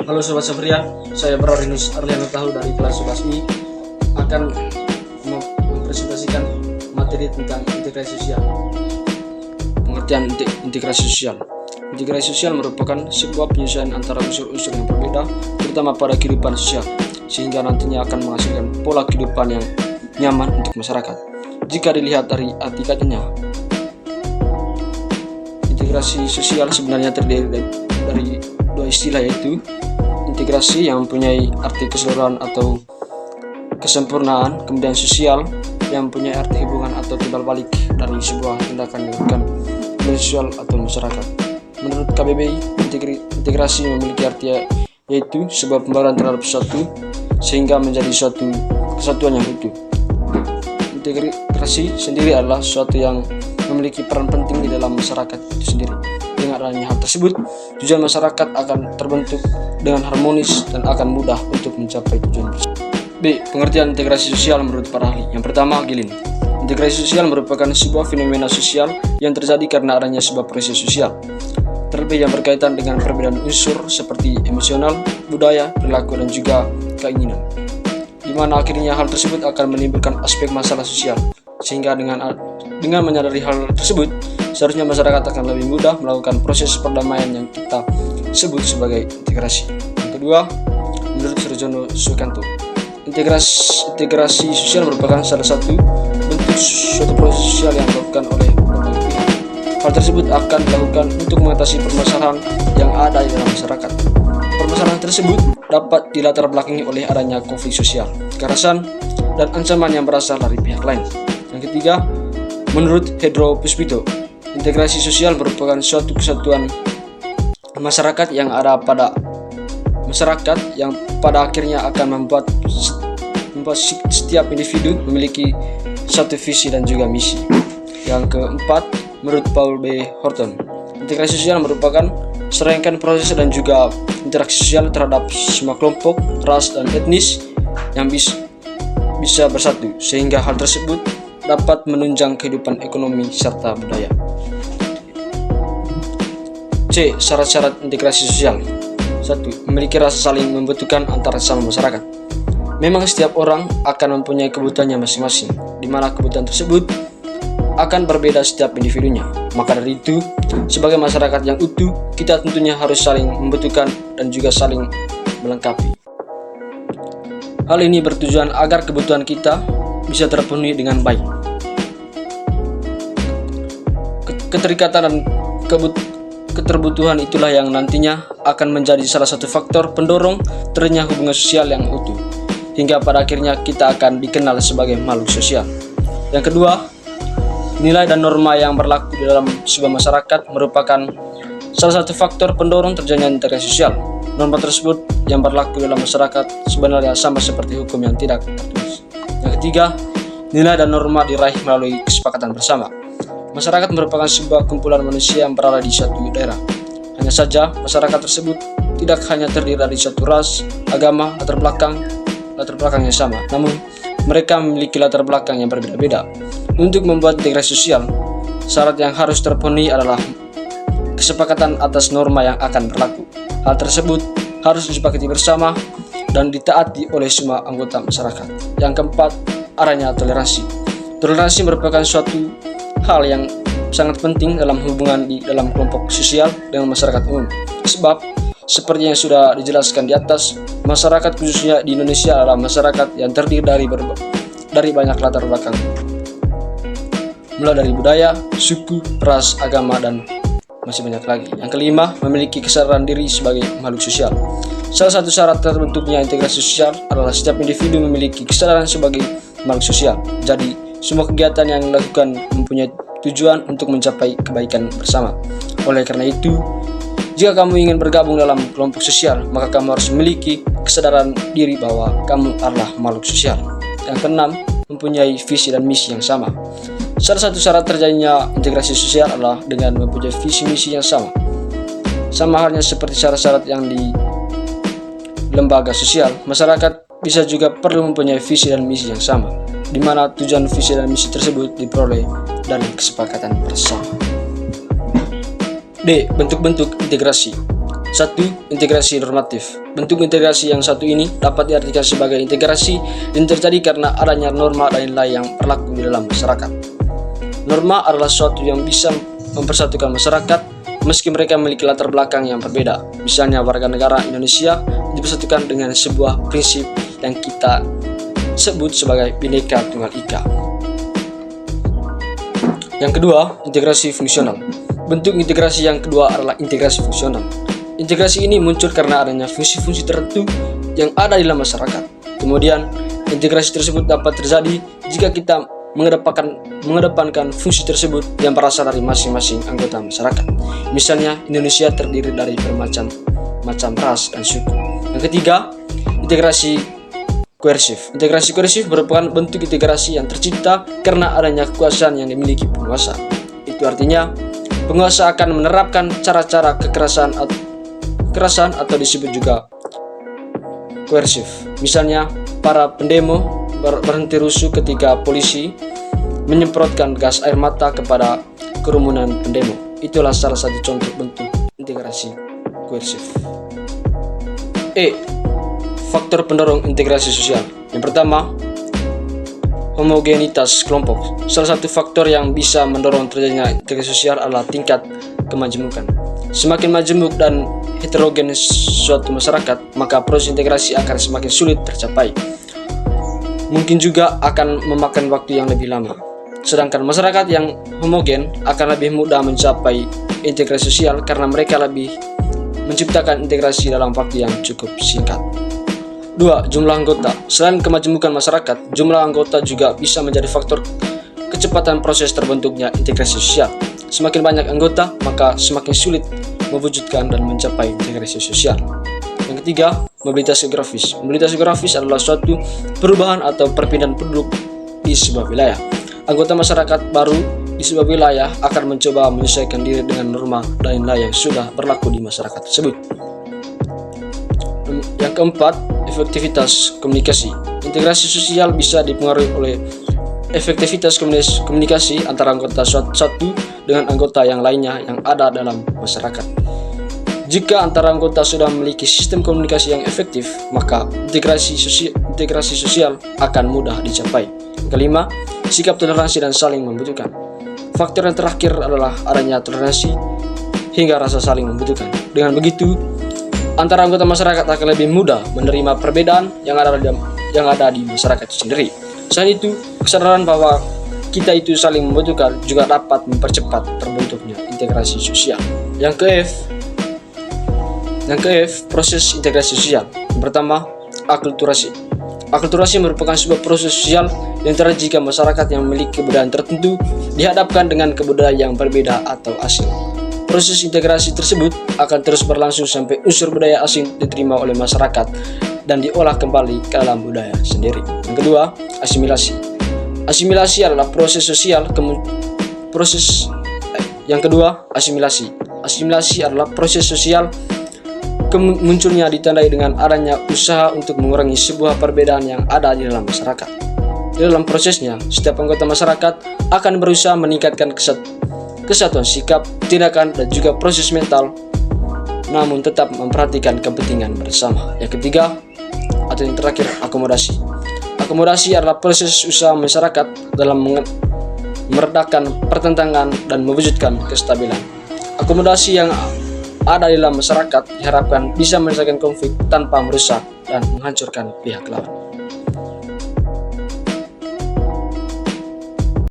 Halo Sobat Sofria, saya Brawrinus Arliano Tahu dari kelas 11I akan mempresentasikan materi tentang integrasi sosial. Pengertian integrasi sosial. Integrasi sosial merupakan sebuah penyesuaian antara unsur-unsur yang berbeda, terutama pada kehidupan sosial, sehingga nantinya akan menghasilkan pola kehidupan yang nyaman untuk masyarakat. Jika dilihat dari arti katanya, integrasi sosial sebenarnya terdiri dari dua istilah, yaitu integrasi yang mempunyai arti keseluruhan atau kesempurnaan, kemudian sosial yang mempunyai arti hubungan atau timbal balik dari sebuah tindakan yang dilakukan sosial atau masyarakat. Menurut KBBI, integrasi memiliki arti yaitu sebuah pembaruan terhadap sesuatu sehingga menjadi suatu kesatuan yang utuh. Integrasi sendiri adalah sesuatu yang memiliki peran penting di dalam masyarakat itu sendiri. Dengan adanya hal tersebut, tujuan masyarakat akan terbentuk dengan harmonis dan akan mudah untuk mencapai tujuan bersama. B. Pengertian integrasi sosial menurut para ahli. Yang pertama, Gilin. Integrasi sosial merupakan sebuah fenomena sosial yang terjadi karena adanya sebuah proses sosial, terlebih yang berkaitan dengan perbedaan unsur seperti emosional, budaya, perilaku, dan juga keinginan, di mana akhirnya hal tersebut akan menimbulkan aspek masalah sosial, sehingga dengan menyadari hal tersebut, seharusnya masyarakat akan lebih mudah melakukan proses perdamaian yang kita sebut sebagai integrasi. Yang kedua, menurut Surjono Sukanto, integrasi sosial merupakan salah satu bentuk suatu proses sosial yang dilakukan oleh berbagai pihak. Hal tersebut akan dilakukan untuk mengatasi permasalahan yang ada di dalam masyarakat. Permasalahan tersebut dapat dilatar belakangi oleh adanya konflik sosial, kekerasan, dan ancaman yang berasal dari pihak lain. Yang ketiga, menurut Hedro Puspito, integrasi sosial merupakan suatu kesatuan masyarakat yang ada pada masyarakat yang pada akhirnya akan membuat setiap individu memiliki satu visi dan juga misi. Yang keempat, menurut Paul B. Horton, integrasi sosial merupakan serangkaian proses dan juga interaksi sosial terhadap semua kelompok, ras, dan etnis yang bisa bersatu, sehingga hal tersebut dapat menunjang kehidupan ekonomi serta budaya. C. Syarat-syarat integrasi sosial. 1. Memiliki rasa saling membutuhkan antara sesama masyarakat. Memang setiap orang akan mempunyai kebutuhannya masing-masing, di mana kebutuhan tersebut akan berbeda setiap individunya. Maka dari itu, sebagai masyarakat yang utuh, kita tentunya harus saling membutuhkan dan juga saling melengkapi. Hal ini bertujuan agar kebutuhan kita bisa terpenuhi dengan baik. Keterikatan dan keterbutuhan itulah yang nantinya akan menjadi salah satu faktor pendorong terjadinya hubungan sosial yang utuh, hingga pada akhirnya kita akan dikenal sebagai makhluk sosial. Yang kedua, nilai dan norma yang berlaku di dalam sebuah masyarakat merupakan salah satu faktor pendorong terjadinya integrasi sosial. Norma tersebut yang berlaku dalam masyarakat sebenarnya sama seperti hukum yang tidak tertulis. Yang ketiga, nilai dan norma diraih melalui kesepakatan bersama. Masyarakat merupakan sebuah kumpulan manusia yang berada di suatu daerah. Hanya saja, masyarakat tersebut tidak hanya terdiri dari suatu ras, agama, latar belakang yang sama, namun mereka memiliki latar belakang yang berbeda-beda. Untuk membuat integrasi sosial, syarat yang harus terpenuhi adalah kesepakatan atas norma yang akan berlaku. Hal tersebut harus disepakati bersama dan ditaati oleh semua anggota masyarakat. Yang keempat, adanya toleransi. Toleransi merupakan suatu hal yang sangat penting dalam hubungan di dalam kelompok sosial dengan masyarakat umum. Sebab, seperti yang sudah dijelaskan di atas, masyarakat khususnya di Indonesia adalah masyarakat yang terdiri dari banyak latar belakang, mulai dari budaya, suku, ras, agama, dan masih banyak lagi. Yang kelima, memiliki kesadaran diri sebagai makhluk sosial. Salah satu syarat terbentuknya integrasi sosial adalah setiap individu memiliki kesadaran sebagai makhluk sosial. Jadi, semua kegiatan yang dilakukan mempunyai tujuan untuk mencapai kebaikan bersama. Oleh karena itu, jika kamu ingin bergabung dalam kelompok sosial, maka kamu harus memiliki kesadaran diri bahwa kamu adalah makhluk sosial. Yang keenam, mempunyai visi dan misi yang sama. Salah satu syarat terjadinya integrasi sosial adalah dengan mempunyai visi misi yang sama. Sama halnya seperti syarat-syarat yang di lembaga sosial, masyarakat bisa juga perlu mempunyai visi dan misi yang sama, di mana tujuan visi dan misi tersebut diperoleh dari kesepakatan bersama. D. Bentuk-bentuk integrasi. Satu, integrasi normatif. Bentuk integrasi yang satu ini dapat diartikan sebagai integrasi yang terjadi karena adanya norma dan nilai yang berlaku di dalam masyarakat. Norma adalah sesuatu yang bisa mempersatukan masyarakat meski mereka memiliki latar belakang yang berbeda. Misalnya warga negara Indonesia dipersatukan dengan sebuah prinsip yang kita sebut sebagai Bhinneka Tunggal Ika. Yang kedua, integrasi fungsional. Bentuk integrasi yang kedua adalah integrasi fungsional. Integrasi ini muncul karena adanya fungsi-fungsi tertentu yang ada di dalam masyarakat. Kemudian, integrasi tersebut dapat terjadi jika kita mengedepankan fungsi tersebut yang berasal dari masing-masing anggota masyarakat. Misalnya, Indonesia terdiri dari bermacam ras dan suku. Yang ketiga, integrasi koersif. Integrasi koersif merupakan bentuk integrasi yang tercipta karena adanya kekuasaan yang dimiliki penguasa. Itu artinya, penguasa akan menerapkan cara-cara kekerasan atau disebut juga koersif. Misalnya, para pendemo berhenti rusuh ketika polisi menyemprotkan gas air mata kepada kerumunan pendemo. Itulah salah satu contoh bentuk integrasi koersif. Faktor pendorong integrasi sosial. Yang pertama, homogenitas kelompok. Salah satu faktor yang bisa mendorong terjadinya integrasi sosial adalah tingkat kemajemukan. Semakin majemuk dan heterogen suatu masyarakat, maka proses integrasi akan semakin sulit tercapai. Mungkin juga akan memakan waktu yang lebih lama. Sedangkan masyarakat yang homogen akan lebih mudah mencapai integrasi sosial karena mereka lebih menciptakan integrasi dalam waktu yang cukup singkat. 2. Jumlah anggota. Selain kemajemukan masyarakat, jumlah anggota juga bisa menjadi faktor kecepatan proses terbentuknya integrasi sosial. Semakin banyak anggota, maka semakin sulit mewujudkan dan mencapai integrasi sosial. Yang ketiga, mobilitas geografis. Mobilitas geografis adalah suatu perubahan atau perpindahan penduduk di sebuah wilayah. Anggota masyarakat baru di sebuah wilayah akan mencoba menyesuaikan diri dengan norma dan nilai yang sudah berlaku di masyarakat tersebut. Yang keempat, efektivitas komunikasi. Integrasi sosial bisa dipengaruhi oleh efektivitas komunikasi antara anggota satu dengan anggota yang lainnya yang ada dalam masyarakat. Jika antara anggota sudah memiliki sistem komunikasi yang efektif, maka integrasi sosial akan mudah dicapai. Kelima, sikap toleransi dan saling membutuhkan. Faktor yang terakhir adalah adanya toleransi hingga rasa saling membutuhkan. Dengan begitu, antara anggota masyarakat akan lebih mudah menerima perbedaan yang ada di masyarakat itu sendiri. Selain itu, kesadaran bahwa kita itu saling membutuhkan juga dapat mempercepat terbentuknya integrasi sosial. Yang ke proses integrasi sosial. Yang pertama, akulturasi. Akulturasi merupakan sebuah proses sosial yang terjadi jika masyarakat yang memiliki kebudayaan tertentu dihadapkan dengan kebudayaan yang berbeda atau asing. Proses integrasi tersebut akan terus berlangsung sampai unsur budaya asing diterima oleh masyarakat dan diolah kembali ke dalam budaya sendiri. Yang kedua, asimilasi. Asimilasi adalah proses sosial Asimilasi adalah proses sosial munculnya ditandai dengan adanya usaha untuk mengurangi sebuah perbedaan yang ada di dalam masyarakat. Di dalam prosesnya, setiap anggota masyarakat akan berusaha meningkatkan kesatuan sikap, tindakan, dan juga proses mental, namun tetap memperhatikan kepentingan bersama. Yang ketiga, atau yang terakhir, akomodasi. Akomodasi adalah proses usaha masyarakat dalam meredakan pertentangan dan mewujudkan kestabilan. Akomodasi yang ada di dalam masyarakat diharapkan bisa menyelesaikan konflik tanpa merusak dan menghancurkan pihak lawan.